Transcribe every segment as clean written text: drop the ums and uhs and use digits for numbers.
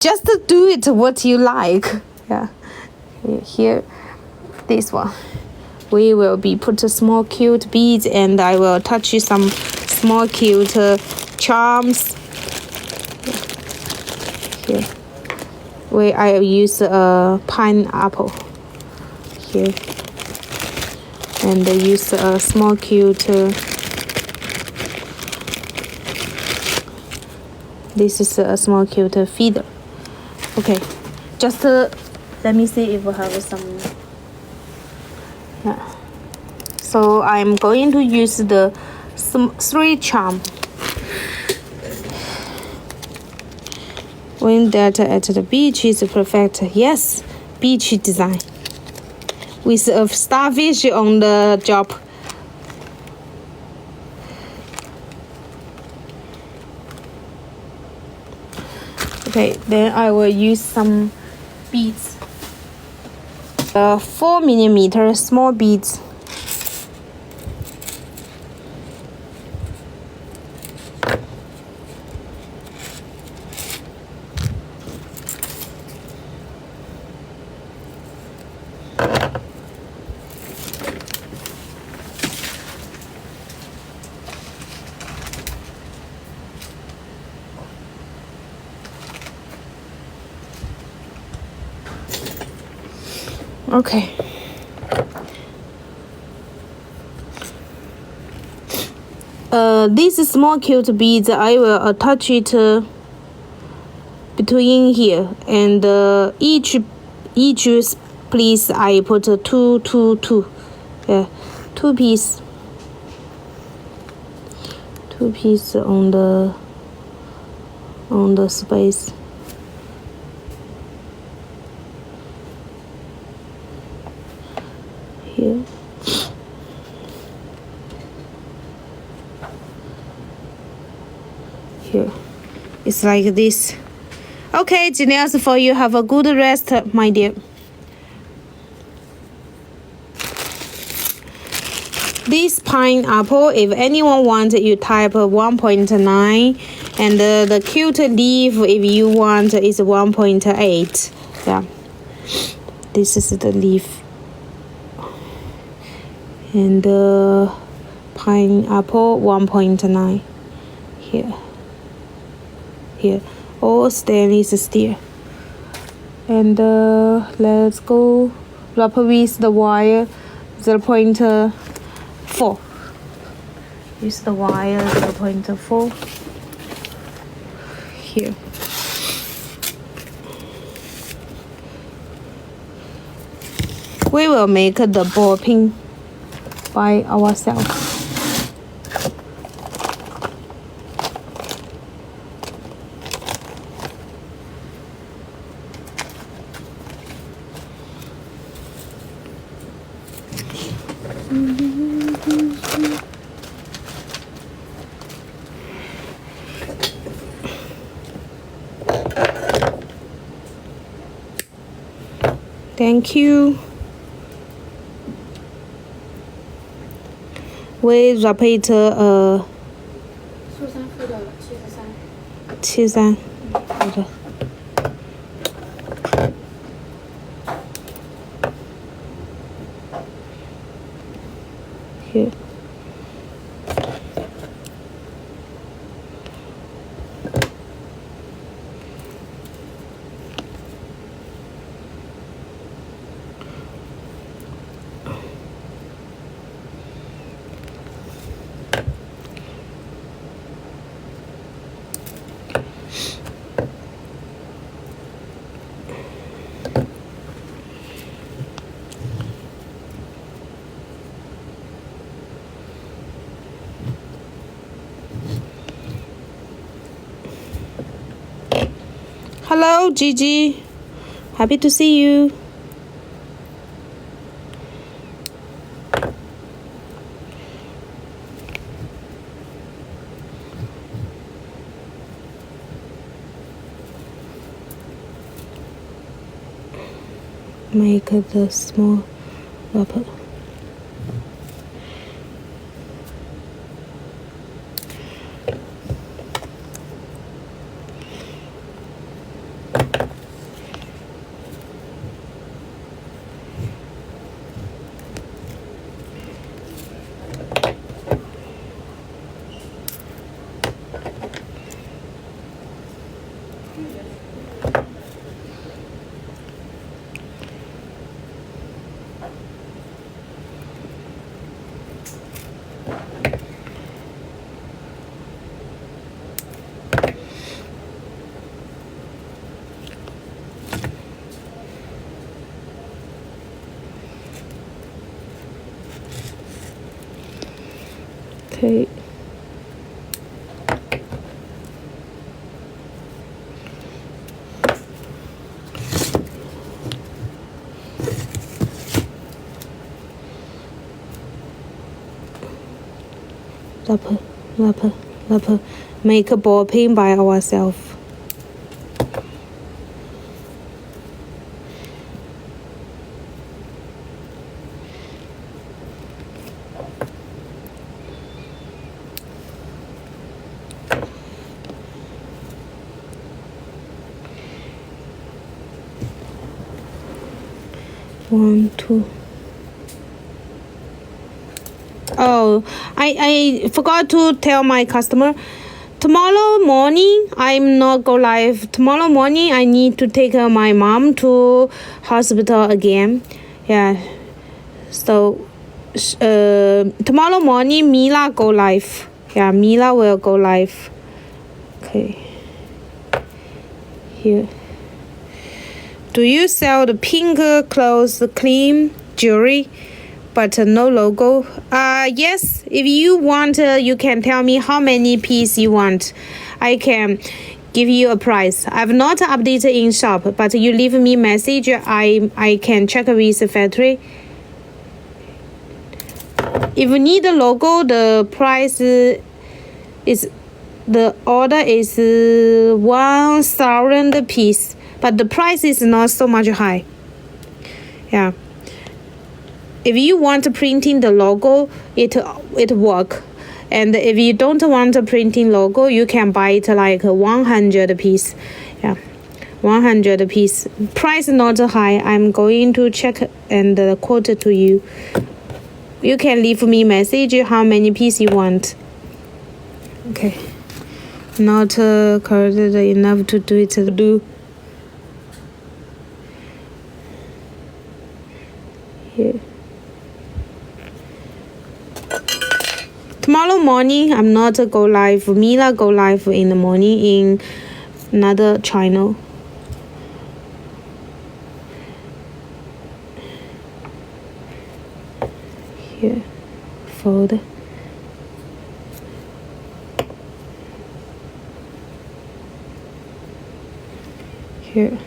Just do it what you like. Yeah. Here, this one. We will be put small cute beads, and I will touch some small cute charms. Here. I use a pineapple here, and I use a small cute. This is a small cute feather. Okay, just let me see if I have some. Yeah. So I'm going to use the 3 charm. When that at the beach is perfect. Yes, beach design with a starfish on the job. Okay, then I will use some beads. 4mm small beads. Okay. This small cute beads, I will attach it between here, and each piece I put two. Yeah, 2 pieces. 2 pieces on the space. Here. Here. It's like this. Okay, Janelle, for you. Have a good rest, my dear. This pineapple, if anyone wants, you type 1.9, and the cute leaf, if you want, is 1.8. Yeah, this is the leaf. And pineapple 1.9 here, all stainless steel. And let's go wrap with the wire 0.4. Use the wire 0.4 here. We will make the ball pin by ourselves. Thank you. We wrap it 73，好的。Here. Hello, Gigi. Happy to see you. Make the small wrapper. Okay. Wrapper. Make a ball peen by ourselves. One, two. Oh, I forgot to tell my customer. Tomorrow morning, I'm not go live. Tomorrow morning, I need to take my mom to hospital again. Yeah. So, tomorrow morning, Mila go live. Yeah, Mila will go live. Okay. Here. Do you sell the pink clothes clean jewelry, but no logo? Yes. If you want, you can tell me how many pieces you want. I can give you a price. I've not updated in shop, but you leave me message. I can check with the factory. If you need a logo, the price is the order is 1,000 piece, but the price is not so much high. Yeah. If you want printing the logo, it work. And if you don't want a printing logo, you can buy it like 100 piece. Yeah, 100 piece. Price not high. I'm going to check and quote to you. You can leave me message how many piece you want. Okay. Not correct enough to do it. Here. Tomorrow morning, I'm not go live. Mila go live in the morning in another channel. Here, fold. Here.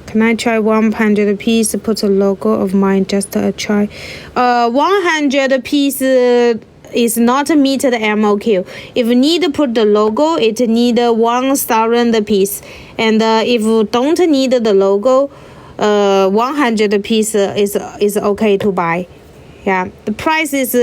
Can I try 100 piece? Put a logo of mine. Just a try. 100 piece is not meet the MOQ. If you need to put the logo, it need 1,000 piece. And if you don't need the logo, 100 piece is okay to buy. Yeah, the price is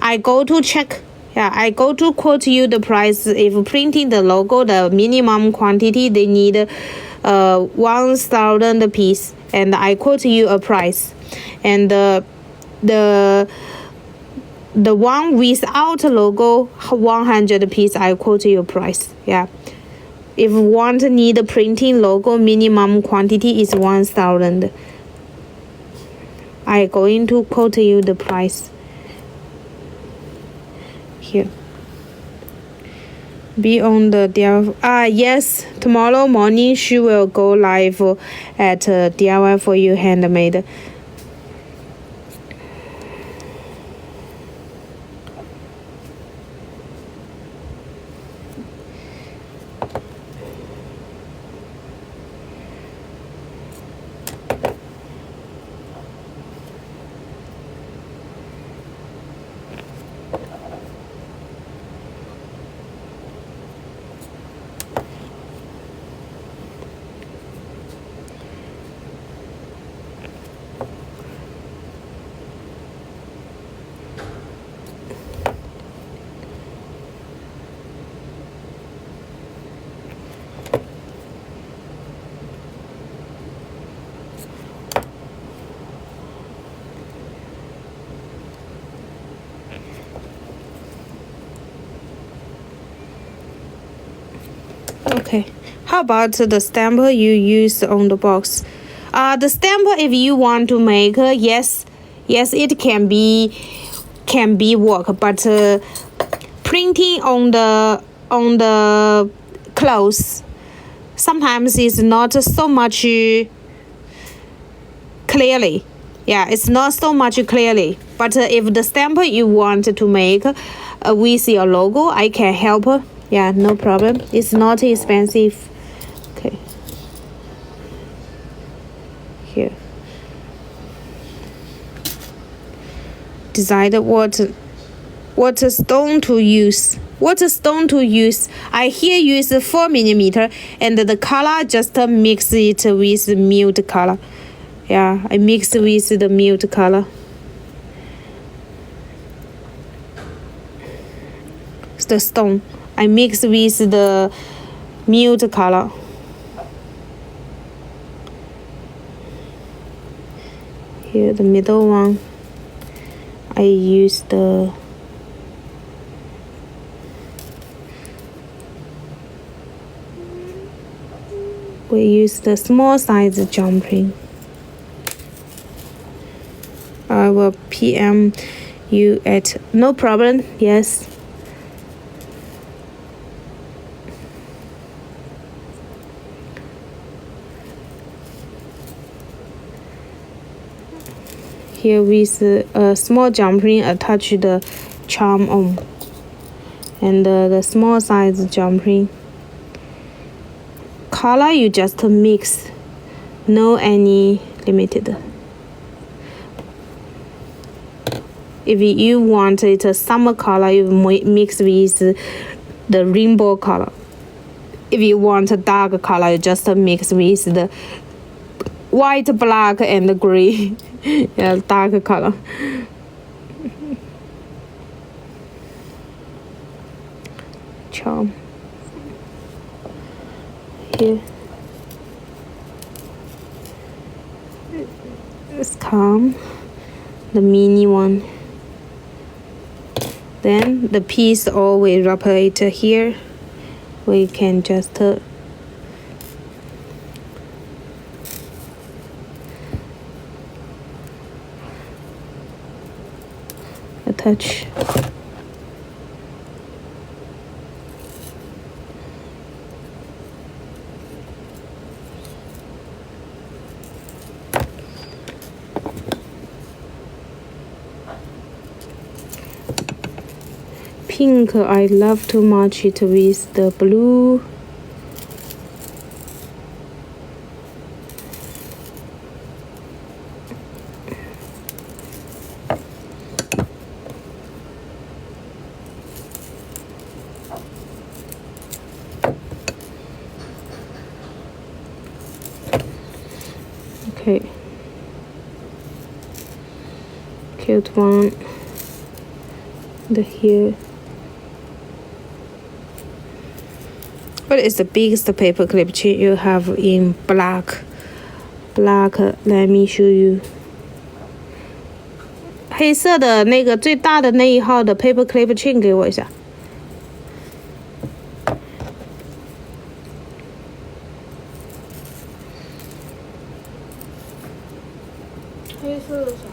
I go to check. Yeah, I go to quote you the price. If printing the logo, the minimum quantity they need 1,000 piece, and I quote you a price. And the one without logo 100 piece, I quote you a price. Yeah, if you want need printing logo, minimum quantity is 1,000. I going to quote you the price. Here. Be on the DIY. Yes, tomorrow morning she will go live at DIY for you handmade. Okay, how about the stamp you use on the box? The stamp, if you want to make, yes, it can be work, but printing on the clothes sometimes is not so much clearly. Yeah, it's not so much clearly. But if the stamp you want to make with your logo, I can help. Yeah, no problem. It's not expensive. Okay. Here. Decide what stone to use. What stone to use? I here use 4mm, and the color just mix it with mute color. Yeah, I mix with the mute color. The stone I mix with the mute color. Here the middle one, I use the small size jumping. I will PM you at no problem. Yes. Here with a small jumping attach the charm on, and the small size jumping. Color you just mix, no any limited. If you want it a summer color, you mix with the rainbow color. If you want a dark color, you just mix with the white, black, and gray. Yeah, dark color. Charm. Here. Let's come. The mini one. Then the piece always rotate here. We can just attach. Pink, I love to match it with the blue. Okay. Cute one. The here. What is the biggest paper clip chain you have in black? Black, let me show you. 黑色的那个最大的那一号的 paper clip chain 给我一下。黑色的啥？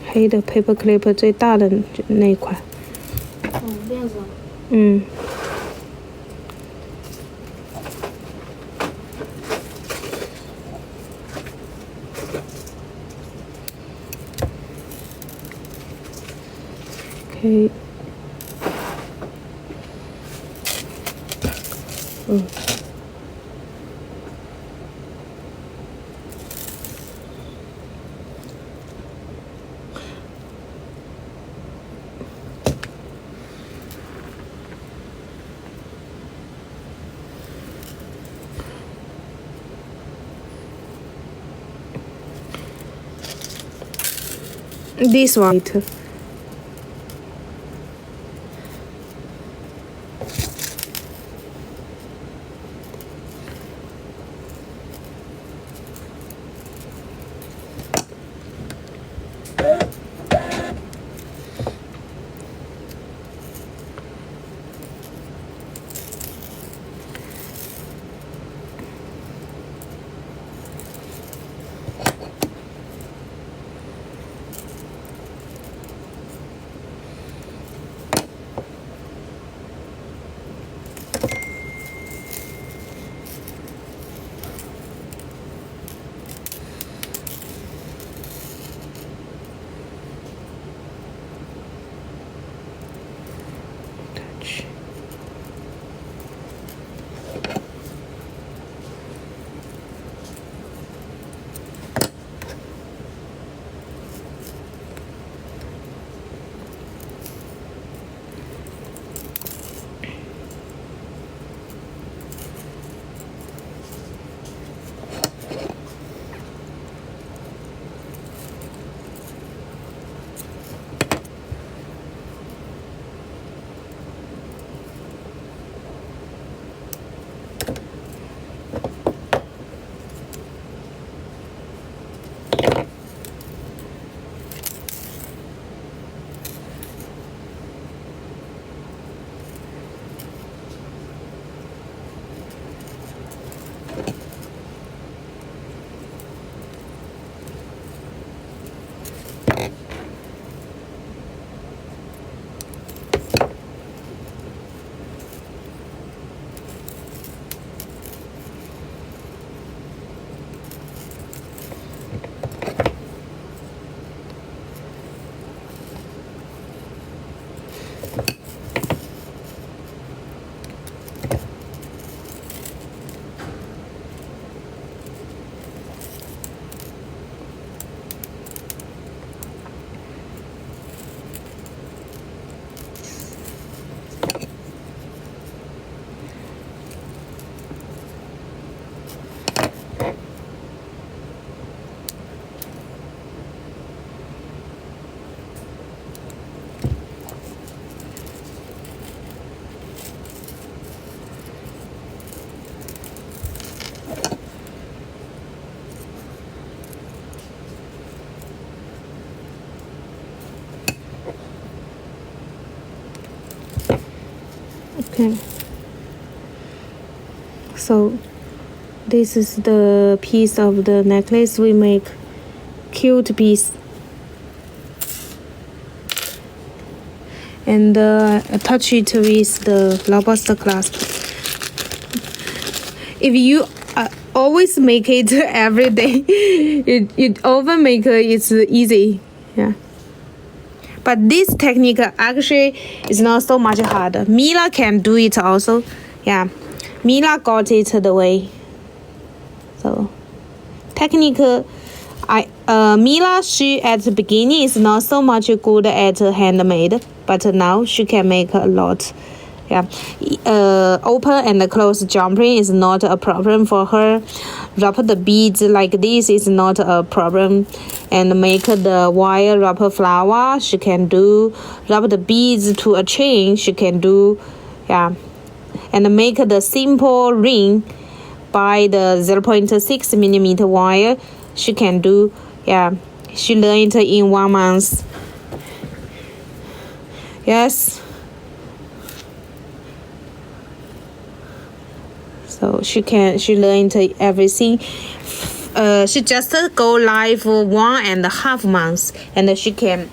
黑的 paper clip 最大的那一块。链子。Okay. This one. Okay. So this is the piece of the necklace we make. Cute piece. And attach it with the lobster clasp. If you always make it every day, it often make it's easy. Yeah. But this technique actually is not so much hard. Mila can do it also. Yeah. Mila got it the way. So technique, Mila, she at the beginning is not so much good at handmade, but now she can make a lot. Yeah, open and close jumping is not a problem for her. Wrap the beads like this is not a problem, and make the wire wrapper flower she can do. Wrap the beads to a chain she can do. Yeah, and make the simple ring by the 0.6 millimeter wire she can do. Yeah, she learned in 1 month. Yes. So she learned everything. She just go live 1.5 months, and she can.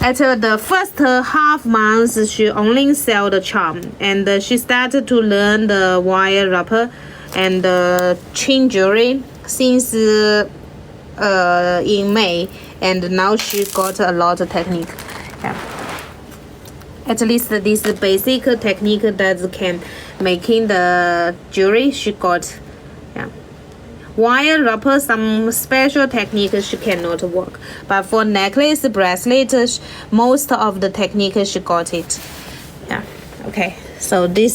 At the first half month, she only sell the charm, and she started to learn the wire wrapper and chain jewelry since in May, and now she got a lot of technique. Yeah. At least this basic technique that can making the jewelry she got. Yeah. Wire wrapper, some special technique she cannot work, but for necklace, bracelet, most of the technique she got it. Yeah. Okay. So this